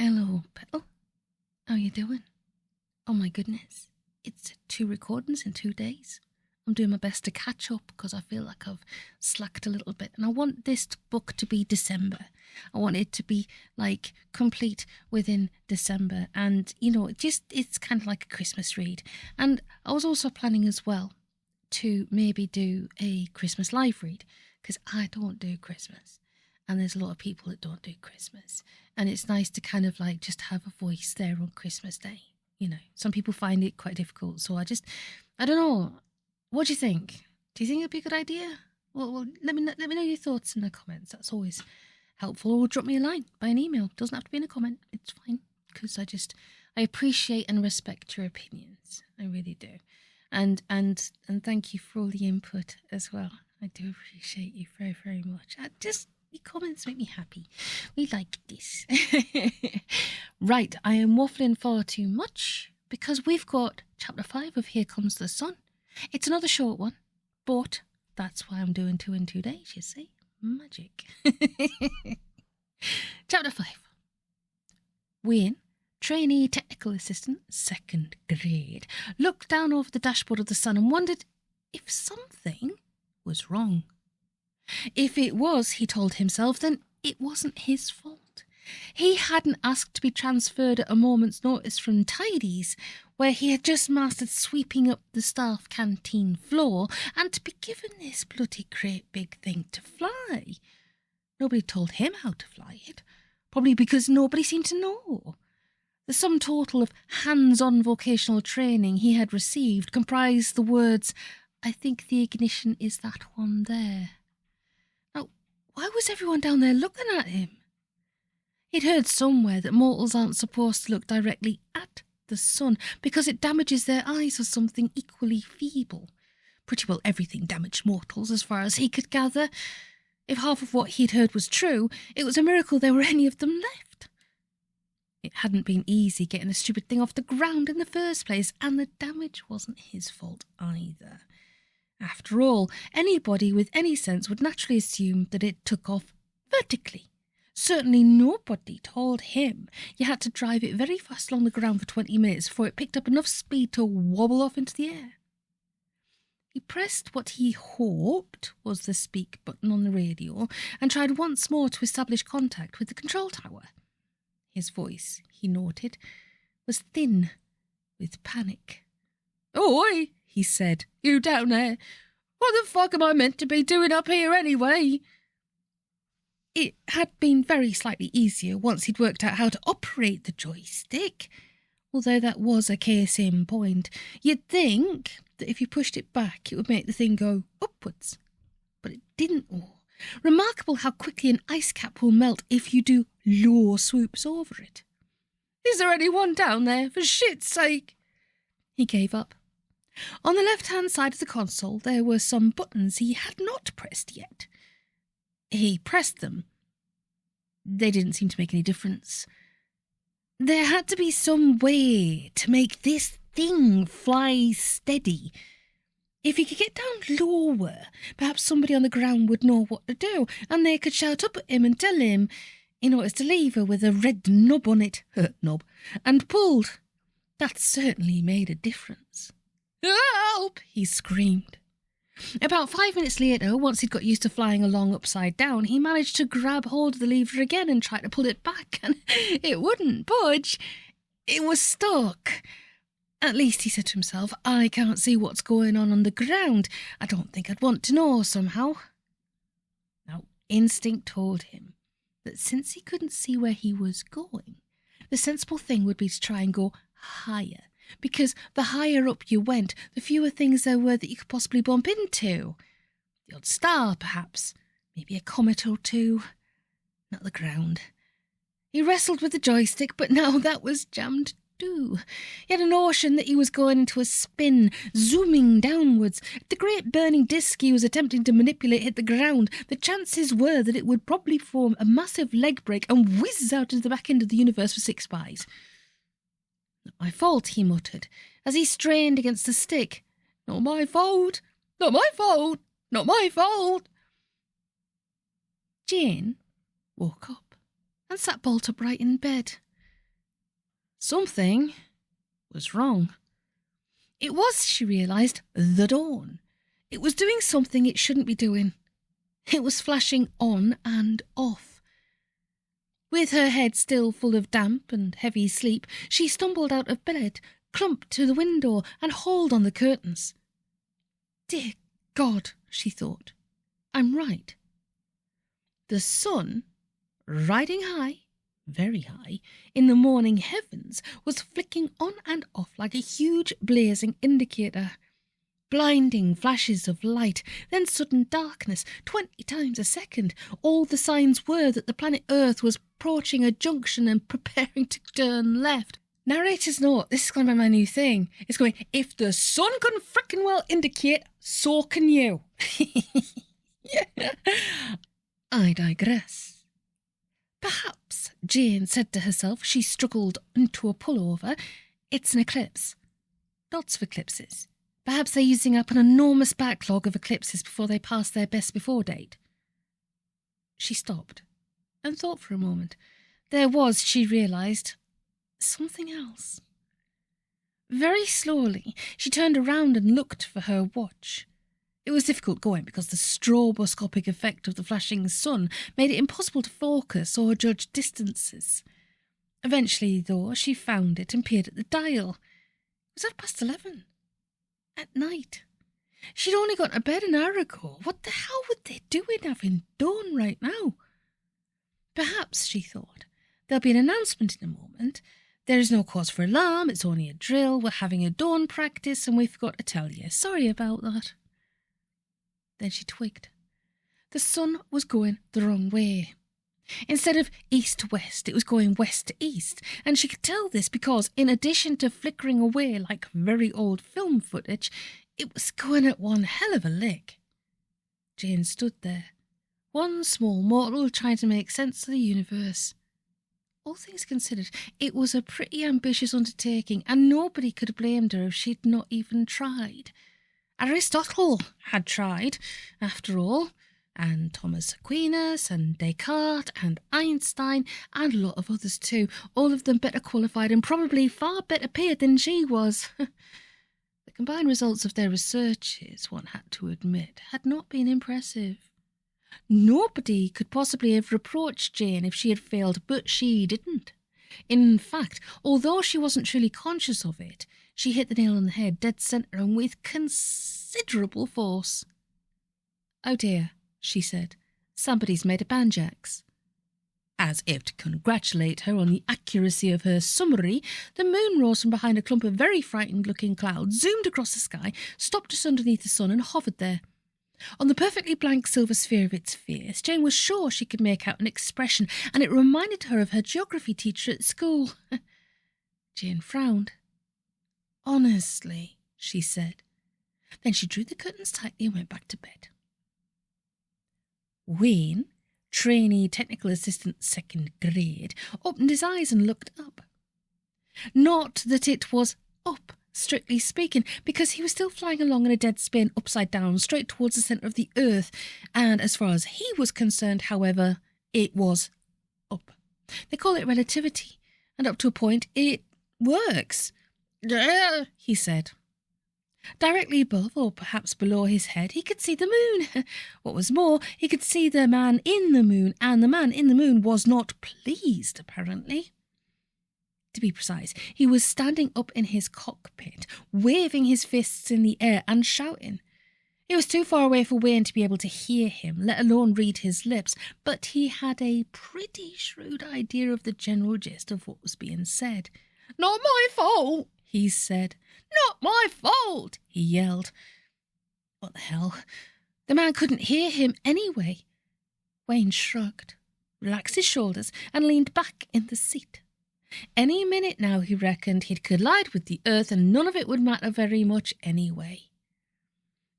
Hello, Petal. How you doing? Oh my goodness. It's 2 recordings in 2 days. I'm doing my best to catch up because I feel like I've slacked a little bit. And I want this book to be December. I want it to be like complete within December. And, you know, it's kind of like a Christmas read. And I was also planning as well to maybe do a Christmas live read because I don't do Christmas. And there's a lot of people that don't do Christmas. And it's nice to kind of like just have a voice there on Christmas Day. You know, some people find it quite difficult. So I don't know. What do you think? Do you think it'd be a good idea? Well, let me know your thoughts in the comments. That's always helpful. Or drop me a line by an email. Doesn't have to be in a comment. It's fine. Because I appreciate and respect your opinions. I really do. And thank you for all the input as well. I do appreciate you very, very much. Your comments make me happy. We like this. Right, I am waffling far too much because we've got chapter 5 of Here Comes the Sun. It's another short one, but that's why I'm doing 2 in 2 days, you see. Magic. Chapter 5. Wayne, trainee technical assistant, 2nd grade, looked down over the dashboard of the Sun and wondered if something was wrong. If it was, he told himself, then it wasn't his fault. He hadn't asked to be transferred at a moment's notice from Tidy's, where he had just mastered sweeping up the staff canteen floor, and to be given this bloody great big thing to fly. Nobody told him how to fly it, probably because nobody seemed to know. The sum total of hands-on vocational training he had received comprised the words, "I think the ignition is that one there." Why was everyone down there looking at him? He'd heard somewhere that mortals aren't supposed to look directly at the sun because it damages their eyes or something equally feeble. Pretty well everything damaged mortals as far as he could gather. If half of what he'd heard was true, it was a miracle there were any of them left. It hadn't been easy getting the stupid thing off the ground in the first place, and the damage wasn't his fault either. After all, anybody with any sense would naturally assume that it took off vertically. Certainly nobody told him you had to drive it very fast along the ground for 20 minutes before it picked up enough speed to wobble off into the air. He pressed what he hoped was the speak button on the radio and tried once more to establish contact with the control tower. His voice, he noted, was thin with panic. "Oi!" he said. "You down there? What the fuck am I meant to be doing up here anyway?" It had been very slightly easier once he'd worked out how to operate the joystick, although that was a case in point. You'd think that if you pushed it back, it would make the thing go upwards. But it didn't. Remarkable how quickly an ice cap will melt if you do low swoops over it. "Is there anyone down there, for shit's sake?" He gave up. On the left-hand side of the console, there were some buttons he had not pressed yet. He pressed them. They didn't seem to make any difference. There had to be some way to make this thing fly steady. If he could get down lower, perhaps somebody on the ground would know what to do, and they could shout up at him and tell him he noticed a lever with a red knob on it, and pulled. That certainly made a difference. "Help!" he screamed. About 5 minutes later, once he'd got used to flying along upside down, he managed to grab hold of the lever again and try to pull it back, and it wouldn't budge. It was stuck. At least, he said to himself, I can't see what's going on the ground. I don't think I'd want to know somehow. Now, instinct told him that since he couldn't see where he was going, the sensible thing would be to try and go higher. Because the higher up you went, the fewer things there were that you could possibly bump into. The odd star, perhaps. Maybe a comet or two. Not the ground. He wrestled with the joystick, but now that was jammed too. He had a notion that he was going into a spin, zooming downwards. If the great burning disc he was attempting to manipulate hit the ground, the chances were that it would probably form a massive leg break and whiz out into the back end of the universe for 6 spies. Not my fault, he muttered, as he strained against the stick. Not my fault. Not my fault. Not my fault. Jane woke up and sat bolt upright in bed. Something was wrong. It was, she realised, the dawn. It was doing something it shouldn't be doing. It was flashing on and off. With her head still full of damp and heavy sleep, she stumbled out of bed, clumped to the window and hauled on the curtains. Dear God, she thought, I'm right. The sun, riding high, very high, in the morning heavens, was flicking on and off like a huge blazing indicator. Blinding flashes of light, then sudden darkness, 20 times a second. All the signs were that the planet Earth was approaching a junction and preparing to turn left. Narrator's note, this is going to be my new thing. It's going, if the sun can frickin' well indicate, so can you. Yeah. I digress. Perhaps, Jane said to herself, she struggled into a pullover, it's an eclipse. Lots of eclipses. Perhaps they're using up an enormous backlog of eclipses before they pass their best before date. She stopped and thought for a moment. There was, she realised, something else. Very slowly, she turned around and looked for her watch. It was difficult going because the stroboscopic effect of the flashing sun made it impossible to focus or judge distances. Eventually, though, she found it and peered at the dial. It was 11:30. At night. She'd only got to bed an hour ago. What the hell would they do in having dawn right now? Perhaps, she thought, there'll be an announcement in a moment. There is no cause for alarm, it's only a drill, we're having a dawn practice and we forgot to tell you. Sorry about that. Then she twigged. The sun was going the wrong way. Instead of east to west, it was going west to east, and she could tell this because, in addition to flickering away like very old film footage, it was going at one hell of a lick. Jane stood there, one small mortal trying to make sense of the universe. All things considered, it was a pretty ambitious undertaking, and nobody could have blamed her if she'd not even tried. Aristotle had tried, after all, and Thomas Aquinas and Descartes and Einstein and a lot of others too, all of them better qualified and probably far better paid than she was. The combined results of their researches, one had to admit, had not been impressive. Nobody could possibly have reproached Jane if she had failed, but she didn't. In fact, although she wasn't truly conscious of it, she hit the nail on the head, dead centre, and with considerable force. "Oh dear," she said, "somebody's made a banjax." As if to congratulate her on the accuracy of her summary, the moon rose from behind a clump of very frightened-looking clouds, zoomed across the sky, stopped just underneath the sun, and hovered there. On the perfectly blank silver sphere of its face, Jane was sure she could make out an expression, and it reminded her of her geography teacher at school. Jane frowned. "Honestly," she said. Then she drew the curtains tightly and went back to bed. Wayne, trainee technical assistant 2nd grade, opened his eyes and looked up. Not that it was up, strictly speaking, because he was still flying along in a dead spin upside down, straight towards the centre of the earth, and as far as he was concerned, however, it was up. They call it relativity, and up to a point it works. He said. Directly above, or perhaps below his head, he could see the moon. What was more, he could see the man in the moon, and the man in the moon was not pleased, apparently. To be precise, he was standing up in his cockpit, waving his fists in the air and shouting. He was too far away for Wayne to be able to hear him, let alone read his lips, but he had a pretty shrewd idea of the general gist of what was being said. "Not my fault," he said. "Not my fault," he yelled. What the hell? The man couldn't hear him anyway. Wayne shrugged, relaxed his shoulders, and leaned back in the seat. Any minute now, he reckoned, he'd collide with the earth, and none of it would matter very much anyway.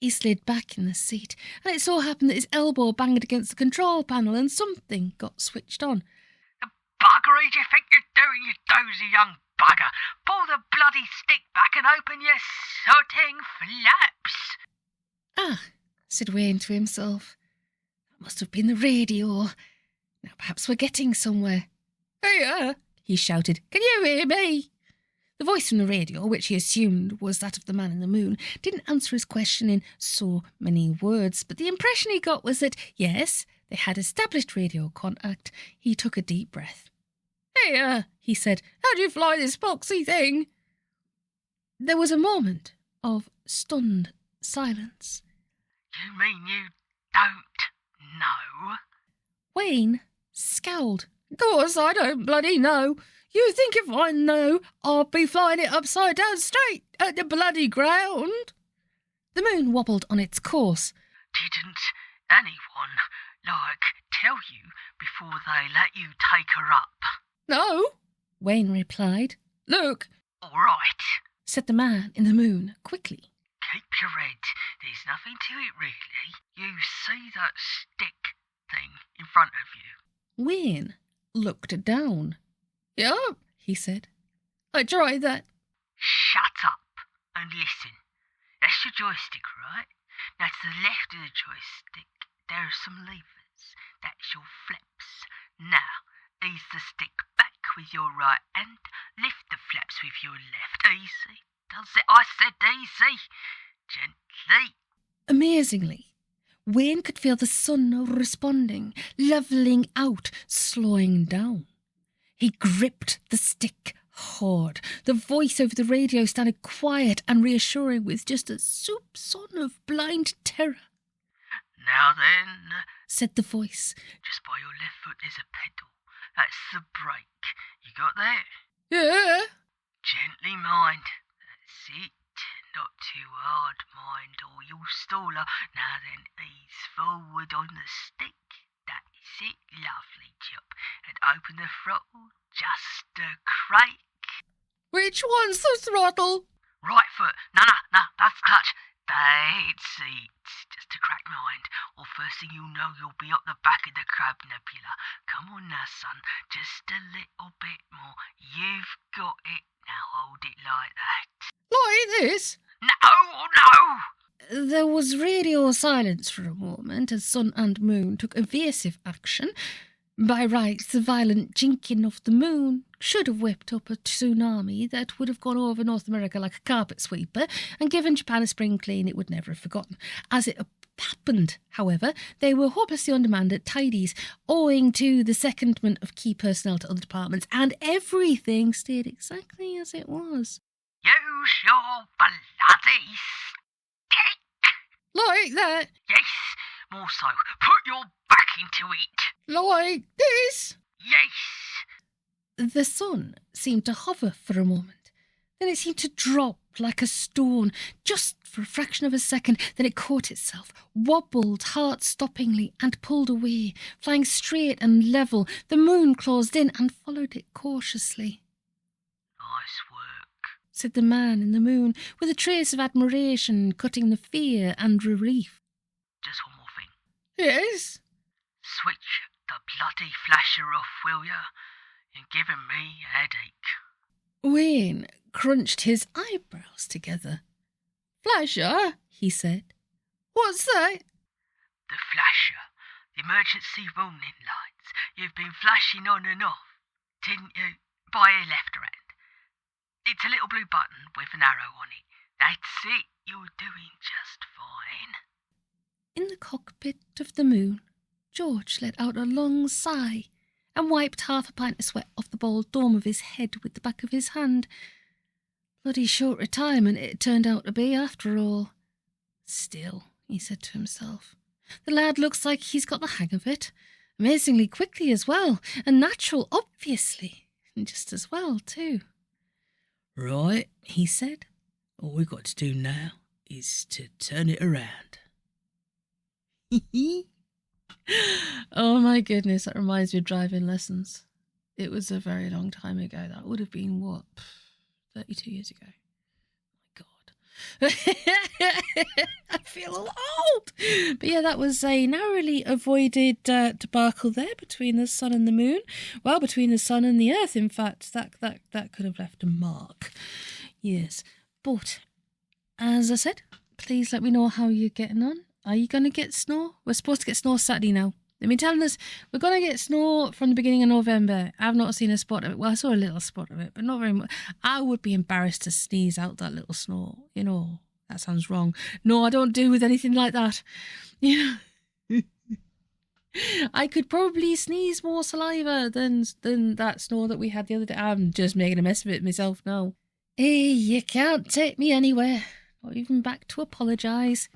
He slid back in the seat, and it so happened that his elbow banged against the control panel, and something got switched on. "The buggery do you think you're doing, you dozy young bugger? Pull the bloody stick back and open your sooting flaps." "Ah," said Wayne to himself. "That must have been the radio. Now perhaps we're getting somewhere." "Here," he shouted. "Can you hear me?" The voice from the radio, which he assumed was that of the man in the moon, didn't answer his question in so many words, but the impression he got was that, yes, they had established radio contact. He took a deep breath. "Here," he said, "how do you fly this boxy thing?" There was a moment of stunned silence. You mean you don't know? Wayne scowled. "Of course I don't bloody know. You think if I know, I'd be flying it upside down straight at the bloody ground?" The moon wobbled on its course. Didn't anyone, tell you before they let you take her up? "No," Wayne replied. "Look," All right. said the man in the moon quickly. Keep your head. There's nothing to it, really. You see that stick thing in front of you? Wayne looked down. "Yup," he said. "I tried that." Shut up and listen. That's your joystick, right? Now to the left of the joystick, there are some levers. That's your flaps. Now, ease the stick back with your right hand. Lift the flaps with your left. Easy. Does it? I said easy. Gently. Amazingly, Wayne could feel the sun responding, levelling out, slowing down. He gripped the stick hard. The voice over the radio sounded quiet and reassuring with just a soupçon of blind terror. Now then, said the voice. Just by your left foot there's a pedal. That's the brake. You got that? Yeah. Gently, mind. That's it. Not too hard, mind, or you'll stall her. Now then, ease forward on the stick. That's it. Lovely job. And open the throttle. Just a crank. Which one's the throttle? Right foot. No, that's clutch. That's it. Just a crack, mind. Or first thing you'll know, you'll be up the back of the crab nebula. Come on now, son. Just a little bit more. You've got it. Now hold it like that. Like this? No! There was radio silence for a moment as sun and moon took evasive action. By rights, the violent jinking of the moon should have whipped up a tsunami that would have gone over North America like a carpet sweeper, and given Japan a spring clean it would never have forgotten. As it happened, however, they were hopelessly undermanned at tidies, owing to the secondment of key personnel to other departments, and everything stayed exactly as it was. Use your bloody stick! Like that? Yes, more so. Put your back into it. Like this? Yes. The sun seemed to hover for a moment. Then it seemed to drop like a stone, just for a fraction of a second. Then it caught itself, wobbled heart-stoppingly, and pulled away, flying straight and level. The moon closed in and followed it cautiously. Nice work, said the man in the moon, with a trace of admiration cutting the fear and relief. Just one more thing. Yes? Switch the bloody flasher off, will ya? You're giving me a headache. Wayne crunched his eyebrows together. Flasher, he said. What's that? The flasher. The emergency warning lights. You've been flashing on and off, didn't you? By your left hand. It's a little blue button with an arrow on it. That's it. You're doing just fine. In the cockpit of the moon, George let out a long sigh and wiped half a pint of sweat off the bald dome of his head with the back of his hand. Bloody short retirement it turned out to be, after all. Still, he said to himself, the lad looks like he's got the hang of it. Amazingly quickly as well, and natural, obviously, and just as well, too. Right, he said. All we've got to do now is to turn it around. Oh my goodness, that reminds me of driving lessons. It was a very long time ago. That would have been, 32 years ago. My God. I feel old. But yeah, that was a narrowly avoided debacle there between the sun and the moon. Well, between the sun and the earth, in fact. That could have left a mark. Yes. But, as I said, please let me know how you're getting on. Are you going to get snow? We're supposed to get snow Saturday now. They've been telling us we're going to get snow from the beginning of November. I've not seen a spot of it. Well, I saw a little spot of it, but not very much. I would be embarrassed to sneeze out that little snow. You know, that sounds wrong. No, I don't do with anything like that. You know, I could probably sneeze more saliva than that snow that we had the other day. I'm just making a mess of it myself now. Hey, you can't take me anywhere. Not even back to apologise.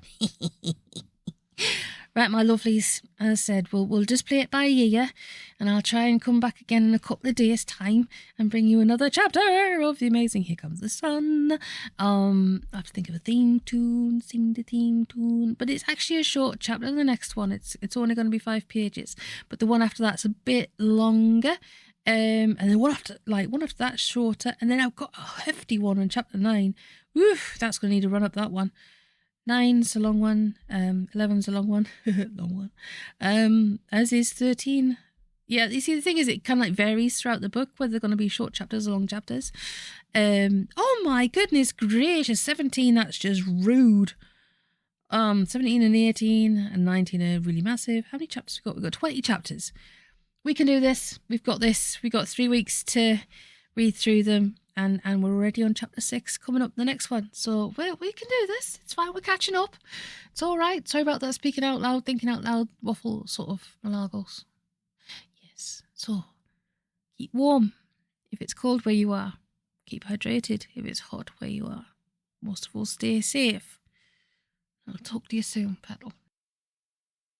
Right, my lovelies, as I said, we'll just play it by ear, and I'll try and come back again in a couple of days' time and bring you another chapter of the amazing Here Comes the Sun. I have to think of a theme tune, sing the theme tune, but it's actually a short chapter. The next one, it's only going to be 5 pages, but the one after that's a bit longer. And then one after that shorter, and then I've got a hefty one on chapter 9. Oof, that's going to need to run up that one. 9's a long one, 11's a long one, as is 13. Yeah, you see, the thing is, it kind of like varies throughout the book, whether they're going to be short chapters or long chapters. Oh my goodness gracious, 17, that's just rude. 17 and 18 and 19 are really massive. How many chapters we got? We've got 20 chapters. We can do this. We've got this. We've got 3 weeks to read through them. And we're already on chapter 6, coming up the next one. So we can do this. It's fine. We're catching up. It's all right. Sorry about that speaking out loud, thinking out loud, waffle sort of malagos. Yes. So keep warm if it's cold where you are. Keep hydrated if it's hot where you are. Most of all, stay safe. I'll talk to you soon, Petal.